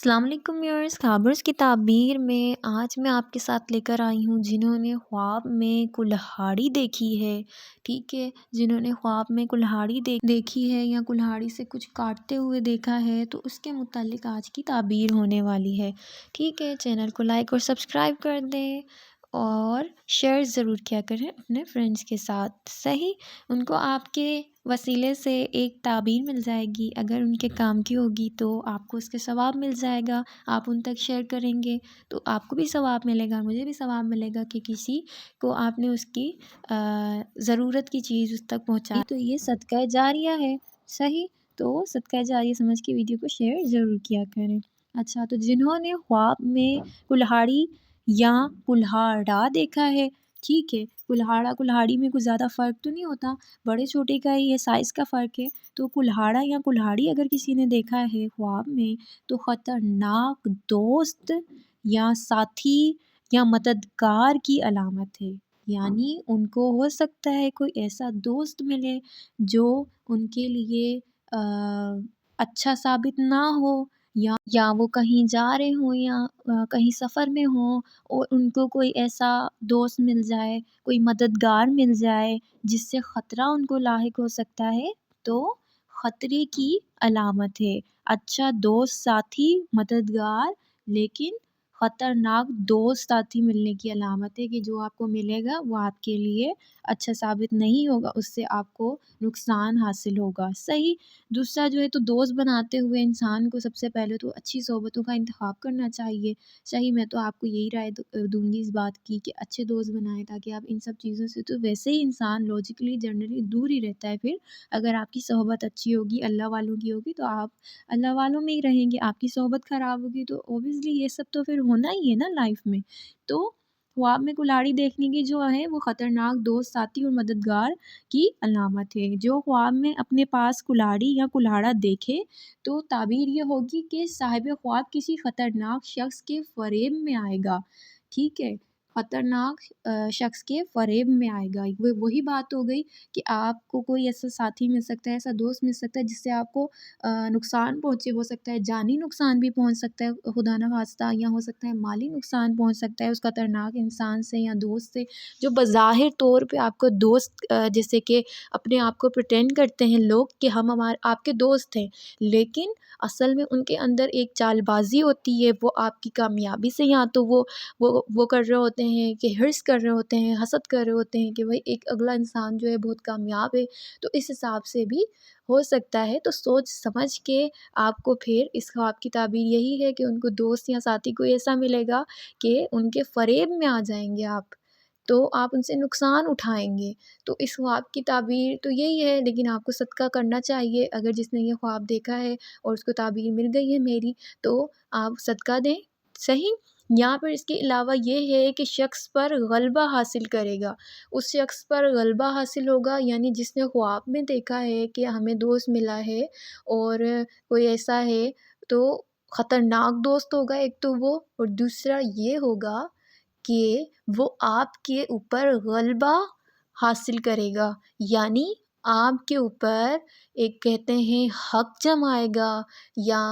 السلام علیکم ویورز، خابرز کی تعبیر میں آج میں آپ کے ساتھ لے کر آئی ہوں جنہوں نے خواب میں کلہاڑی دیکھی ہے. ٹھیک ہے، جنہوں نے خواب میں کلہاڑی دیکھی ہے یا کلہاڑی سے کچھ کاٹتے ہوئے دیکھا ہے تو اس کے متعلق آج کی تعبیر ہونے والی ہے. ٹھیک ہے، چینل کو لائک اور سبسکرائب کر دیں اور شیئر ضرور کیا کریں اپنے فرینڈز کے ساتھ. صحیح، ان کو آپ کے وسیلے سے ایک تعبیر مل جائے گی. اگر ان کے کام کی ہوگی تو آپ کو اس کے ثواب مل جائے گا. آپ ان تک شیئر کریں گے تو آپ کو بھی ثواب ملے گا، مجھے بھی ثواب ملے گا کہ کسی کو آپ نے اس کی ضرورت کی چیز اس تک پہنچائی. تو یہ صدقہ جاریہ ہے. صحیح، تو صدقہ جاریہ سمجھ کے ویڈیو کو شیئر ضرور کیا کریں. اچھا، تو جنہوں نے خواب میں کلہاڑی یا کلہاڑا دیکھا ہے. ٹھیک ہے، کلہاڑا کلہاڑی میں کچھ زیادہ فرق تو نہیں ہوتا، بڑے چھوٹے کا ہی یہ سائز کا فرق ہے. تو کلہاڑا یا کلہاڑی اگر کسی نے دیکھا ہے خواب میں تو خطرناک دوست یا ساتھی یا مددگار کی علامت ہے. یعنی ان کو ہو سکتا ہے کوئی ایسا دوست ملے جو ان کے لیے اچھا ثابت نہ ہو، یا وہ کہیں جا رہے ہوں یا کہیں سفر میں ہوں اور ان کو کوئی ایسا دوست مل جائے، کوئی مددگار مل جائے جس سے خطرہ ان کو لاحق ہو سکتا ہے تو خطرے کی علامت ہے. اچھا دوست ساتھی مددگار لیکن خطرناک دوست ساتھی ملنے کی علامت ہے کہ جو آپ کو ملے گا وہ آپ کے لیے اچھا ثابت نہیں ہوگا، اس سے آپ کو نقصان حاصل ہوگا. صحیح، دوسرا جو ہے تو دوست بناتے ہوئے انسان کو سب سے پہلے تو اچھی صحبتوں کا انتخاب کرنا چاہیے. صحیح، میں تو آپ کو یہی رائے دوں گی اس بات کی کہ اچھے دوست بنائیں تاکہ آپ ان سب چیزوں سے تو ویسے ہی انسان لاجیکلی جنرلی دور ہی رہتا ہے. پھر اگر آپ کی صحبت اچھی ہوگی، اللہ والوں کی ہوگی تو آپ اللہ والوں میں ہی رہیں گے. آپ کی صحبت خراب ہوگی تو اوبویسلی یہ سب تو پھر ہونا ہی ہے نا لائف میں. تو خواب میں کلاڑی دیکھنے کی جو ہے وہ خطرناک دوست ساتھی اور مددگار کی علامت ہے. جو خواب میں اپنے پاس کلاڑی یا کلاڑا دیکھے تو تعبیر یہ ہوگی کہ صاحب خواب کسی خطرناک شخص کے فریب میں آئے گا. ٹھیک ہے، خطرناک شخص کے فریب میں آئے گا. وہی بات ہو گئی کہ آپ کو کوئی ایسا ساتھی مل سکتا ہے، ایسا دوست مل سکتا ہے جس سے آپ کو نقصان پہنچے. ہو سکتا ہے جانی نقصان بھی پہنچ سکتا ہے خدا نہ خواستہ، یا ہو سکتا ہے مالی نقصان پہنچ سکتا ہے اس خطرناک انسان سے یا دوست سے جو بظاہر طور پہ آپ کو دوست جیسے کہ اپنے آپ کو پریٹینڈ کرتے ہیں لوگ کہ ہم آپ کے دوست ہیں، لیکن اصل میں ان کے اندر ایک چال بازی ہوتی ہے. وہ آپ کی کامیابی سے یا تو وہ کر رہے ہوتے ہیں کہ حرص کر رہے ہوتے ہیں، حسد کر رہے ہوتے ہیں کہ بھائی ایک اگلا انسان جو ہے بہت کامیاب ہے، تو اس حساب سے بھی ہو سکتا ہے. تو سوچ سمجھ کے آپ کو پھر اس خواب کی تعبیر یہی ہے کہ ان کو دوست یا ساتھی کو ایسا ملے گا کہ ان کے فریب میں آ جائیں گے آپ، تو آپ ان سے نقصان اٹھائیں گے. تو اس خواب کی تعبیر تو یہی ہے، لیکن آپ کو صدقہ کرنا چاہیے. اگر جس نے یہ خواب دیکھا ہے اور اس کو تعبیر مل گئی ہے میری تو آپ صدقہ دیں. صحیح، یہاں پر اس کے علاوہ یہ ہے کہ شخص پر غلبہ حاصل کرے گا. اس شخص پر غلبہ حاصل ہوگا یعنی جس نے خواب میں دیکھا ہے کہ ہمیں دوست ملا ہے اور کوئی ایسا ہے تو خطرناک دوست ہوگا ایک تو وہ، اور دوسرا یہ ہوگا کہ وہ آپ کے اوپر غلبہ حاصل کرے گا. یعنی آپ کے اوپر ایک کہتے ہیں حق جمائے گا، یا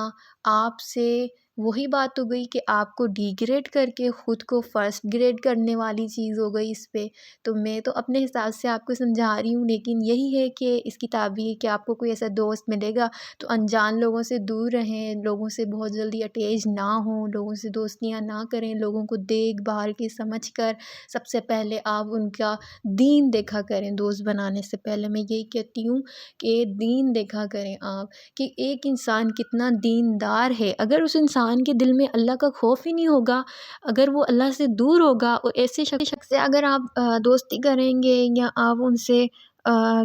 آپ سے وہی بات ہو گئی کہ آپ کو ڈی گریڈ کر کے خود کو فرسٹ گریڈ کرنے والی چیز ہو گئی اس پہ. تو میں تو اپنے حساب سے آپ کو سمجھا رہی ہوں، لیکن یہی ہے کہ اس کی تعبیر کہ آپ کو کوئی ایسا دوست ملے گا تو انجان لوگوں سے دور رہیں، لوگوں سے بہت جلدی اٹیچ نہ ہوں، لوگوں سے دوستیاں نہ کریں. لوگوں کو دیکھ بھال کے سمجھ کر سب سے پہلے آپ ان کا دین دیکھا کریں. دوست بنانے سے پہلے میں یہی کہتی ہوں کہ دین دیکھا کریں آپ کہ ایک انسان کتنا دیندار ہے. اگر اس انسان کے دل میں اللہ کا خوف ہی نہیں ہوگا، اگر وہ اللہ سے دور ہوگا، اور ایسے شخص سے اگر آپ دوستی کریں گے یا آپ ان سے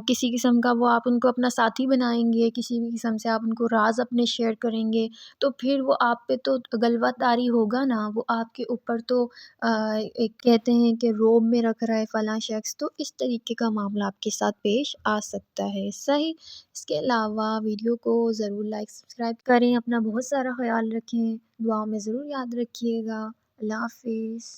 کسی قسم کا آپ ان کو اپنا ساتھی بنائیں گے، کسی بھی قسم سے آپ ان کو راز اپنے شیئر کریں گے تو پھر وہ آپ پہ تو غلبہ طاری ہوگا نا. وہ آپ کے اوپر تو ایک کہتے ہیں کہ روب میں رکھ رہا ہے فلاں شخص، تو اس طریقے کا معاملہ آپ کے ساتھ پیش آ سکتا ہے. صحیح، اس کے علاوہ ویڈیو کو ضرور لائک سبسکرائب کریں. اپنا بہت سارا خیال رکھیں، دعاؤں میں ضرور یاد رکھیے گا. اللہ حافظ.